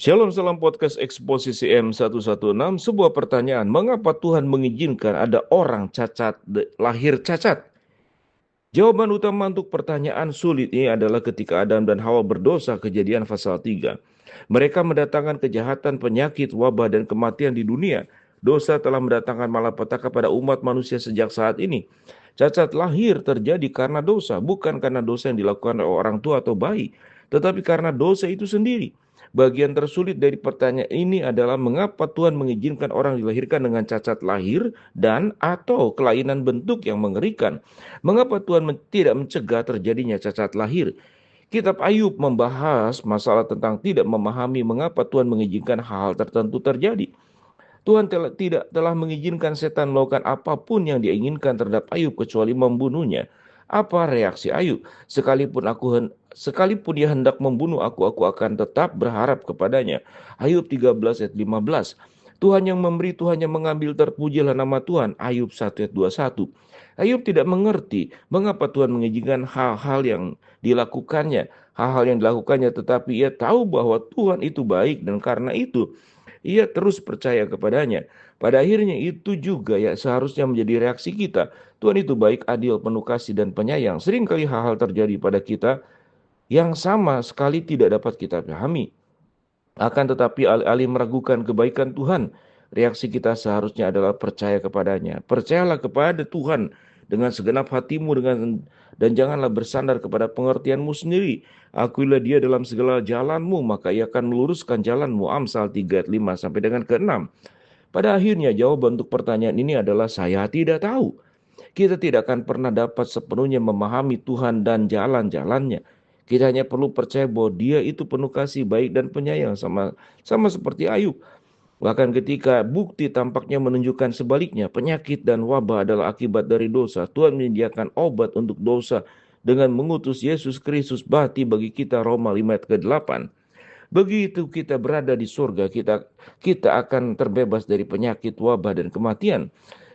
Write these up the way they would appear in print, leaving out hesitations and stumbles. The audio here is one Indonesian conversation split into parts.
Shalom, salam podcast Eksposisi M116. Sebuah pertanyaan, mengapa Tuhan mengizinkan ada orang lahir cacat? Jawaban utama untuk pertanyaan sulit ini adalah ketika Adam dan Hawa berdosa, Kejadian pasal 3. Mereka mendatangkan kejahatan, penyakit, wabah, dan kematian di dunia. Dosa telah mendatangkan malapetaka pada umat manusia sejak saat ini. Cacat lahir terjadi karena dosa, bukan karena dosa yang dilakukan oleh orang tua atau bayi, tetapi karena dosa itu sendiri. Bagian tersulit dari pertanyaan ini adalah mengapa Tuhan mengizinkan orang dilahirkan dengan cacat lahir dan atau kelainan bentuk yang mengerikan. Mengapa Tuhan tidak mencegah terjadinya cacat lahir? Kitab Ayub membahas masalah tentang tidak memahami mengapa Tuhan mengizinkan hal-hal tertentu terjadi. Tuhan tidak telah mengizinkan setan melakukan apapun yang dia inginkan terhadap Ayub kecuali membunuhnya. Apa reaksi Ayub? Sekalipun dia hendak membunuh aku akan tetap berharap kepadanya. Ayub 13 ayat 15. Tuhan yang memberi, Tuhan yang mengambil, terpujilah nama Tuhan. Ayub 1 ayat 21. Ayub tidak mengerti mengapa Tuhan mengizinkan hal-hal yang dilakukannya, tetapi ia tahu bahwa Tuhan itu baik dan karena itu ia terus percaya kepadanya. Pada akhirnya itu juga ya seharusnya menjadi reaksi kita. Tuhan itu baik, adil, penuh kasih dan penyayang. Seringkali hal-hal terjadi pada kita yang sama sekali tidak dapat kita pahami. Akan tetapi alih-alih meragukan kebaikan Tuhan, reaksi kita seharusnya adalah percaya kepadanya. Percayalah kepada Tuhan dengan segenap hatimu dan janganlah bersandar kepada pengertianmu sendiri. Akuilah dia dalam segala jalanmu, maka ia akan meluruskan jalanmu. Amsal 3 ayat 5 sampai dengan ke-6. Pada akhirnya jawaban untuk pertanyaan ini adalah saya tidak tahu. Kita tidak akan pernah dapat sepenuhnya memahami Tuhan dan jalan-jalannya. Kita hanya perlu percaya bahwa Dia itu penuh kasih, baik dan penyayang, sama seperti Ayub. Bahkan ketika bukti tampaknya menunjukkan sebaliknya, penyakit dan wabah adalah akibat dari dosa. Tuhan menyediakan obat untuk dosa dengan mengutus Yesus Kristus bati bagi kita, Roma 5 ayat ke-8. Begitu kita berada di surga, kita akan terbebas dari penyakit, wabah, dan kematian.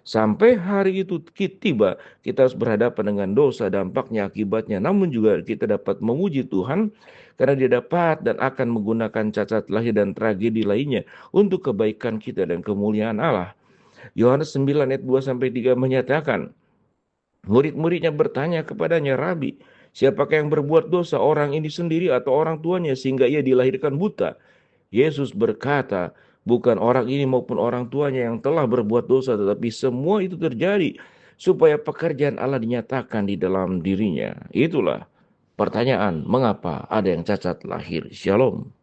Sampai hari itu tiba, kita harus berhadapan dengan dosa, dampaknya, akibatnya. Namun juga kita dapat memuji Tuhan karena dia dapat dan akan menggunakan cacat lahir dan tragedi lainnya untuk kebaikan kita dan kemuliaan Allah. Yohanes 9 ayat 2 sampai 3 menyatakan, murid-muridnya bertanya kepadanya, Rabi, siapakah yang berbuat dosa, orang ini sendiri atau orang tuanya sehingga ia dilahirkan buta? Yesus berkata, bukan orang ini maupun orang tuanya yang telah berbuat dosa, tetapi semua itu terjadi supaya pekerjaan Allah dinyatakan di dalam dirinya. Itulah pertanyaan, mengapa ada yang cacat lahir? Shalom.